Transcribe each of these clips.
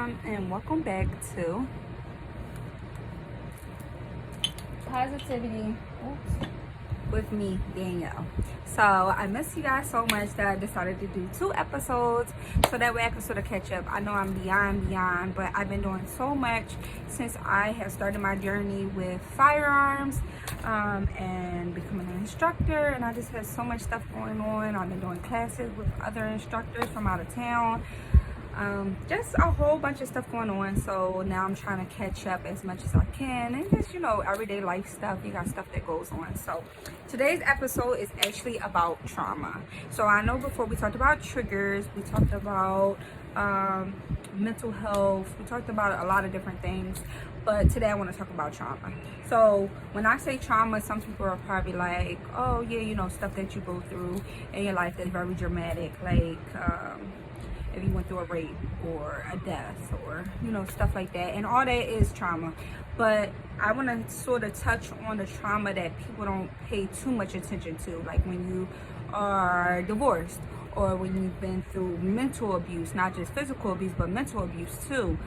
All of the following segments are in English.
And welcome back to Positivity. Oops. with me, Danielle. So I miss you guys so much that I decided to do 2 episodes so that way I can sort of catch up. I know I'm beyond, but I've been doing so much since I have started my journey with firearms and becoming an instructor, and I just had so much stuff going on. I've been doing classes with other instructors from out of town. Just a whole bunch of stuff going on, so now I'm trying to catch up as much as I can, and just everyday life stuff. You got stuff that goes on. So today's episode is actually about trauma. So I know before we talked about triggers, we talked about mental health, we talked about a lot of different things, but today I want to talk about trauma. So when I say trauma, some people are probably like, oh yeah, stuff that you go through in your life that's very dramatic, like if you went through a rape or a death or stuff like that, and all that is trauma. But I want to sort of touch on the trauma that people don't pay too much attention to, like when you are divorced, or when you've been through mental abuse, not just physical abuse but mental abuse too.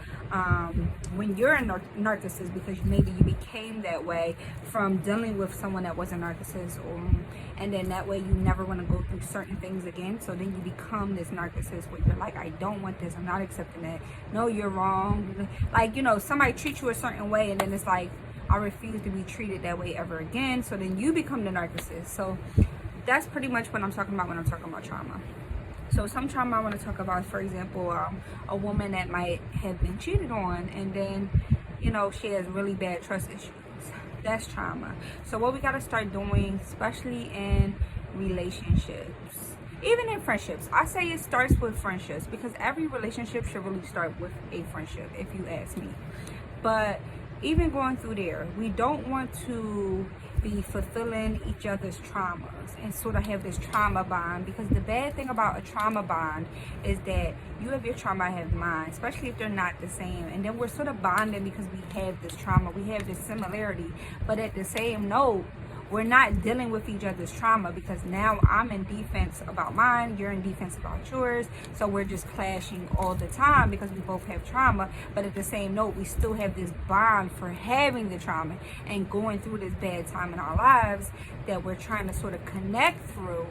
When you're a narcissist, because maybe you became that way from dealing with someone that was a narcissist, and then that way you never want to go through certain things again, so then you become this narcissist where you're like, I don't want this, I'm not accepting it, no, you're wrong. Like, somebody treats you a certain way, and then it's like, I refuse to be treated that way ever again, so then you become the narcissist. So that's pretty much what I'm talking about when I'm talking about trauma. So some trauma I want to talk about, for example, a woman that might have been cheated on, and then she has really bad trust issues. That's trauma. So what we got to start doing, especially in relationships, even in friendships, I say it starts with friendships, because every relationship should really start with a friendship, if you ask me. But even going through there, we don't want to be fulfilling each other's traumas and sort of have this trauma bond, because the bad thing about a trauma bond is that you have your trauma, I have mine, especially if they're not the same, and then we're sort of bonding because we have this trauma, we have this similarity, but at the same note, we're not dealing with each other's trauma, because now I'm in defense about mine, you're in defense about yours, so we're just clashing all the time because we both have trauma. But at the same note, we still have this bond for having the trauma and going through this bad time in our lives that we're trying to sort of connect through.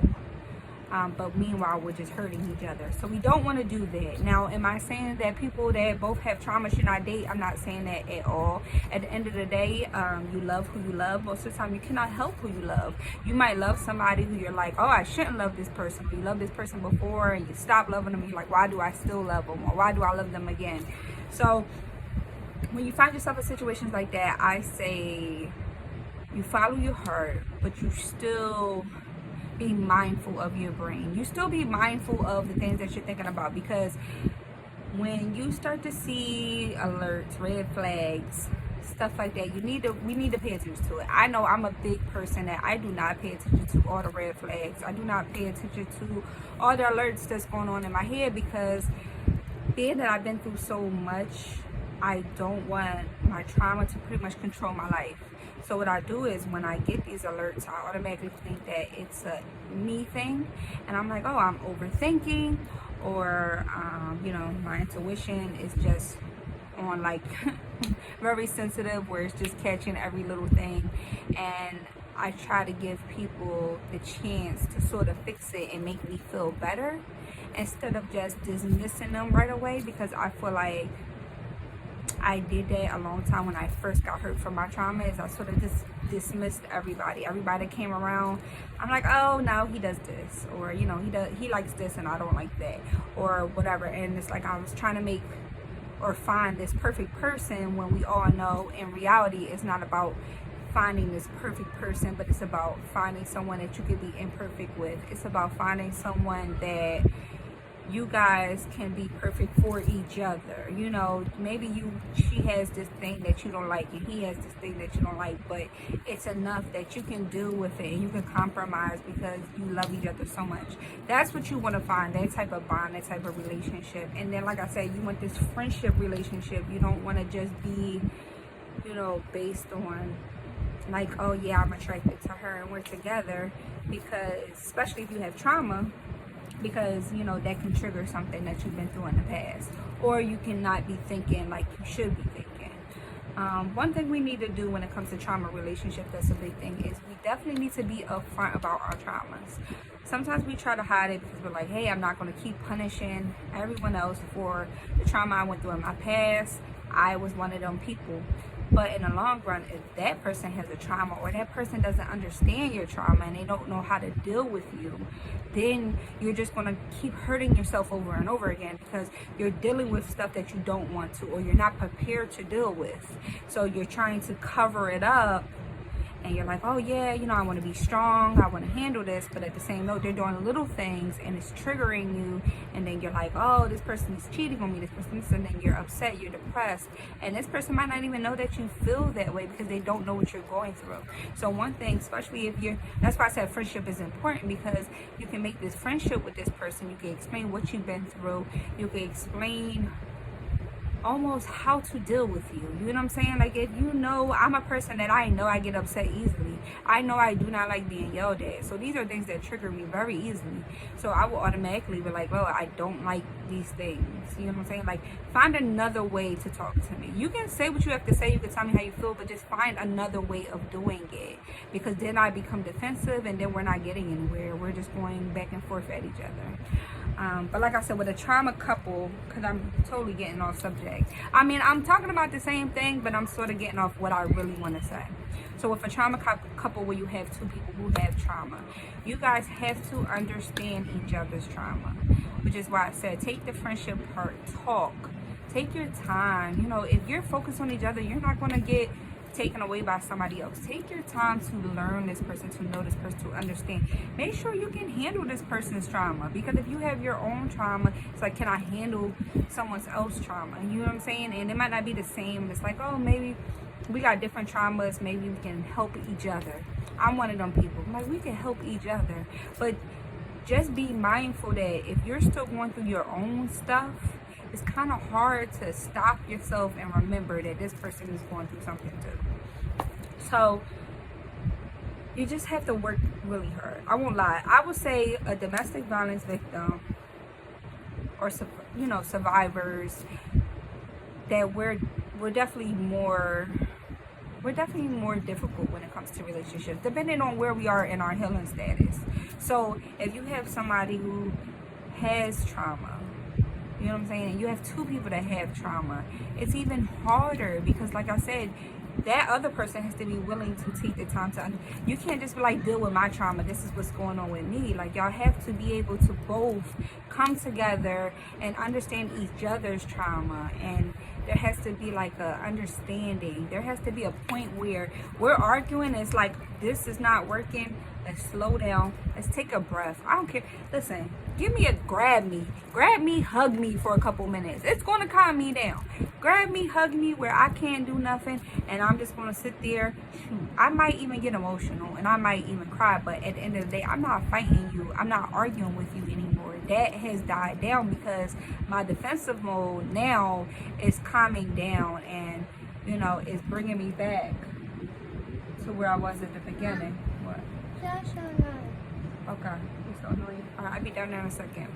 But meanwhile, we're just hurting each other. So we don't want to do that. Now, am I saying that people that both have trauma should not date? I'm not saying that at all. At the end of the day, you love who you love. Most of the time, you cannot help who you love. You might love somebody who you're like, oh, I shouldn't love this person. You love this person before, and you stop loving them. You're like, why do I still love them? Or why do I love them again? So when you find yourself in situations like that, I say you follow your heart, but you still be mindful of your brain. You still be mindful of the things that you're thinking about, because when you start to see alerts, red flags, stuff like that, we need to pay attention to it. I know I'm a big person that I do not pay attention to all the red flags. I do not pay attention to all the alerts that's going on in my head, because being that I've been through so much, I don't want my trauma to pretty much control my life. So what I do is, when I get these alerts, I automatically think that it's a me thing, and I'm like, oh, I'm overthinking, or my intuition is just on like very sensitive, where it's just catching every little thing. And I try to give people the chance to sort of fix it and make me feel better, instead of just dismissing them right away, because I feel like I did that a long time when I first got hurt from my trauma. Is I sort of just dismissed everybody that came around. I'm like, oh no, he does this, or he likes this and I don't like that, or whatever. And it's like I was trying to make or find this perfect person, when we all know in reality it's not about finding this perfect person, but it's about finding someone that you can be imperfect with. It's about finding someone that you guys can be perfect for each other. Maybe she has this thing that you don't like, and he has this thing that you don't like, but it's enough that you can deal with it and you can compromise because you love each other so much. That's what you want to find, that type of bond, that type of relationship. And then, like I said, you want this friendship relationship. You don't want to just be based on like, oh yeah, I'm attracted to her and we're together, because especially if you have trauma, because you know that can trigger something that you've been through in the past, or you cannot be thinking like you should be thinking. One thing we need to do when it comes to trauma relationship, that's a big thing, is we definitely need to be upfront about our traumas. Sometimes we try to hide it because we're like, hey, I'm not going to keep punishing everyone else for the trauma I went through in my past. I was one of them people. But in the long run, if that person has a trauma, or that person doesn't understand your trauma and they don't know how to deal with you, then you're just going to keep hurting yourself over and over again, because you're dealing with stuff that you don't want to, or you're not prepared to deal with. So you're trying to cover it up, and you're like, oh yeah, you know, I want to be strong, I want to handle this, but at the same note, they're doing little things and it's triggering you, and then you're like, oh, this person is cheating on me, this person is, and then you're upset, you're depressed, and this person might not even know that you feel that way because they don't know what you're going through. So one thing, especially if you're, that's why I said friendship is important, because you can make this friendship with this person, you can explain what you've been through, you can explain almost how to deal with you. You know what I'm saying? Like, if you know, I'm a person that I know I get upset easily. I know I do not like being yelled at. So these are things that trigger me very easily. So I will automatically be like, well, I don't like these things. You know what I'm saying? Like, find another way to talk to me. You can say what you have to say. You can tell me how you feel, but just find another way of doing it. Because then I become defensive, and then we're not getting anywhere. We're just going back and forth at each other. But like I said, with a trauma couple, because I'm totally getting off subject. I mean, I'm talking about the same thing, but I'm sort of getting off what I really want to say. So with a trauma couple where you have two people who have trauma, you guys have to understand each other's trauma, which is why I said take the friendship part, talk, take your time. You know, if you're focused on each other, you're not going to get taken away by somebody else. Take your time to learn this person, to know this person, to understand. Make sure you can handle this person's trauma, because if you have your own trauma, it's like, can I handle someone else's trauma? You know what I'm saying? And it might not be the same. It's like, oh, maybe we got different traumas, maybe we can help each other. I'm one of them people. I'm like, we can help each other, but just be mindful that if you're still going through your own stuff, it's kind of hard to stop yourself and remember that this person is going through something too. So you just have to work really hard. I won't lie. I would say a domestic violence victim, or you know, survivors, that we're definitely more difficult when it comes to relationships, depending on where we are in our healing status. So if you have somebody who has trauma, you know what I'm saying, and you have two people that have trauma, it's even harder, because like I said, that other person has to be willing to take the time to you can't just be like, deal with my trauma, this is what's going on with me. Like, y'all have to be able to both come together and understand each other's trauma, and there has to be like a understanding. There has to be a point where we're arguing, it's like, this is not working, let's slow down, let's take a breath. I don't care, listen, give me a grab me, hug me for a couple minutes. It's going to calm me down. Grab me, hug me where I can't do nothing, and I'm just going to sit there. I might even get emotional, and I might even cry, but at the end of the day, I'm not fighting you, I'm not arguing with you anymore. That has died down, because my defensive mode now is calming down, and you know, it's bringing me back to where I was at the beginning. What? That's so annoying. Okay, it's so annoying. All right, I'll be down there in a second.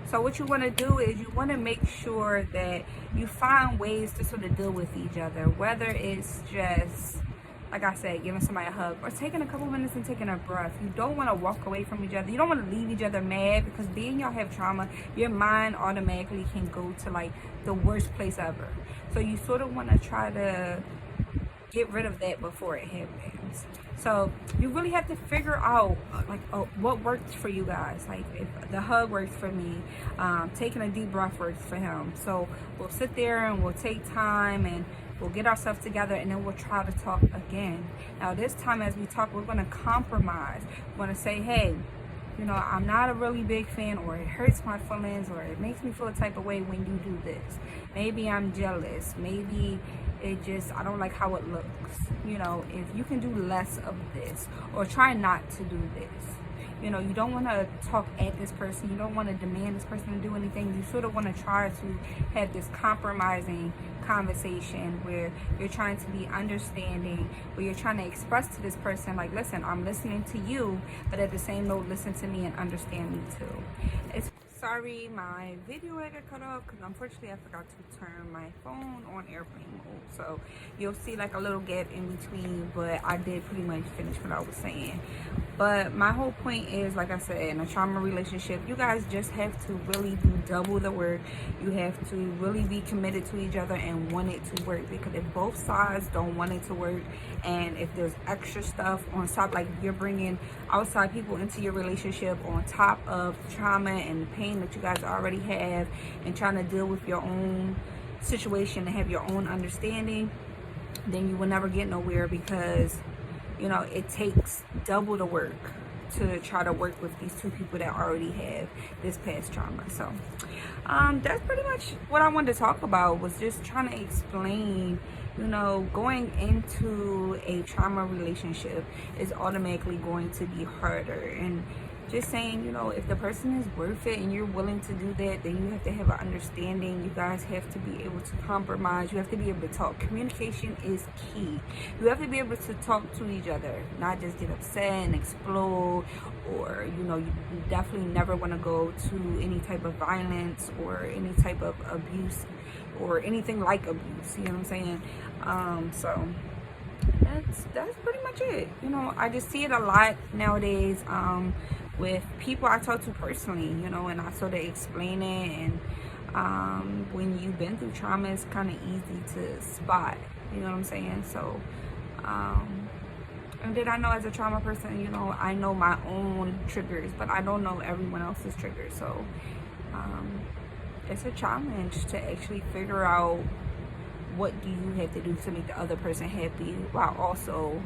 So what you want to do is you want to make sure that you find ways to sort of deal with each other, whether it's just, like I said, giving somebody a hug, or taking a couple minutes and taking a breath. You don't want to walk away from each other. You don't want to leave each other mad, because being y'all have trauma, your mind automatically can go to like the worst place ever. So you sort of want to try to get rid of that before it happens. So you really have to figure out like what works for you guys. Like, if the hug works for me, taking a deep breath works for him. So we'll sit there and we'll take time and we'll get ourselves together, and then we'll try to talk again. Now this time, as we talk, we're going to compromise. We're going to say, hey, you know, I'm not a really big fan, or it hurts my feelings, or it makes me feel a type of way when you do this. Maybe I'm jealous. Maybe it just, I don't like how it looks. You know, if you can do less of this, or try not to do this. You know, you don't want to talk at this person. You don't want to demand this person to do anything. You sort of want to try to have this compromising conversation where you're trying to be understanding, where you're trying to express to this person, like, listen, I'm listening to you, but at the same note, listen to me and understand me too. It's sorry, my video got cut off because unfortunately I forgot to turn my phone on airplane mode. So you'll see like a little gap in between, but I did pretty much finish what I was saying. But my whole point is, like I said, in a trauma relationship, you guys just have to really do double the work. You have to really be committed to each other and want it to work. Because if both sides don't want it to work, and if there's extra stuff on top, like you're bringing outside people into your relationship on top of trauma and the pain that you guys already have, and trying to deal with your own situation and have your own understanding, then you will never get nowhere, because you know, it takes double the work to try to work with these two people that already have this past trauma. So that's pretty much what I wanted to talk about, was just trying to explain, you know, going into a trauma relationship is automatically going to be harder, and just saying, you know, if the person is worth it and you're willing to do that, then you have to have an understanding. You guys have to be able to compromise. You have to be able to talk. Communication is key. You have to be able to talk to each other, not just get upset and explode, or, you know, you definitely never want to go to any type of violence or any type of abuse or anything like abuse, you know what I'm saying? So that's pretty much it. You know, I just see it a lot nowadays, with people I talk to personally, you know, and I sort of explain it. And when you've been through trauma, it's kind of easy to spot, you know what I'm saying? So and then I know, as a trauma person, you know, I know my own triggers, but I don't know everyone else's triggers. So it's a challenge to actually figure out what do you have to do to make the other person happy, while also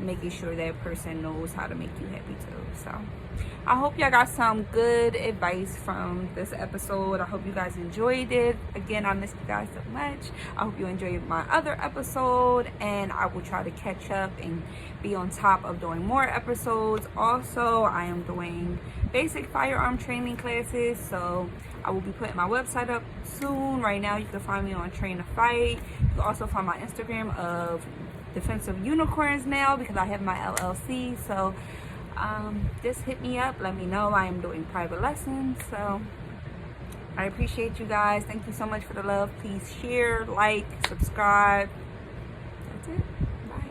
making sure that person knows how to make you happy too. So I hope y'all got some good advice from this episode. I hope you guys enjoyed it. Again, I miss you guys so much. I hope you enjoyed my other episode, and I will try to catch up and be on top of doing more episodes. Also, I am doing basic firearm training classes, so I will be putting my website up soon. Right now, you can find me on Train to Fight. You can also find my Instagram of Defensive Unicorns now, because I have my LLC. So just hit me up, let me know. I am doing private lessons. So I appreciate you guys. Thank you so much for the love. Please share, like, subscribe. That's it. Bye.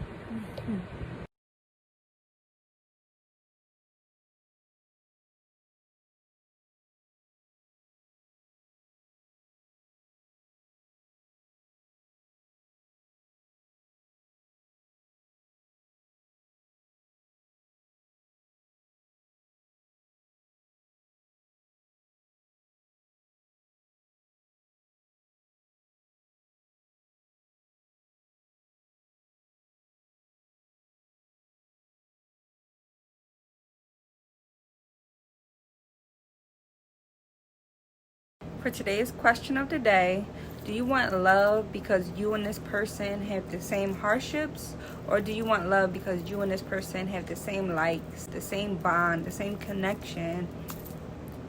For today's question of the day, do you want love because you and this person have the same hardships? Or do you want love because you and this person have the same likes, the same bond, the same connection?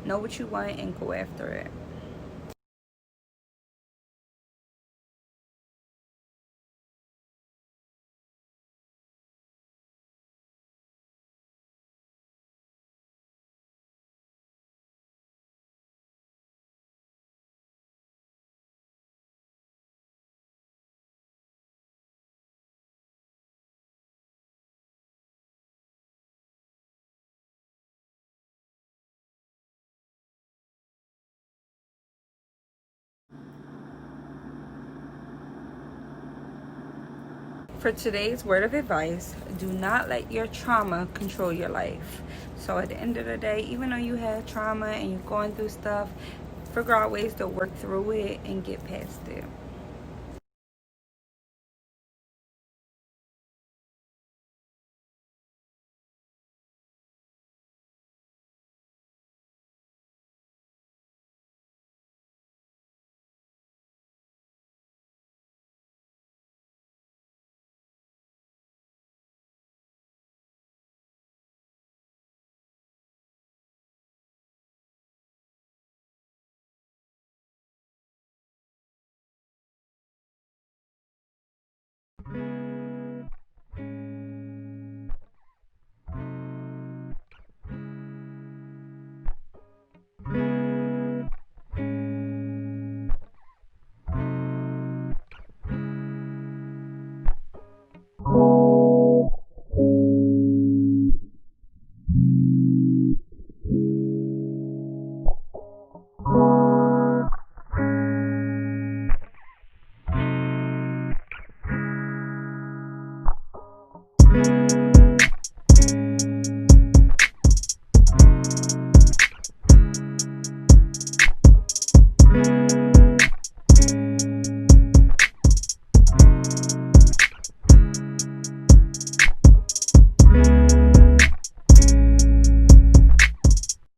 Know what you want and go after it. For today's word of advice, do not let your trauma control your life. So at the end of the day, even though you have trauma and you're going through stuff, figure out ways to work through it and get past it.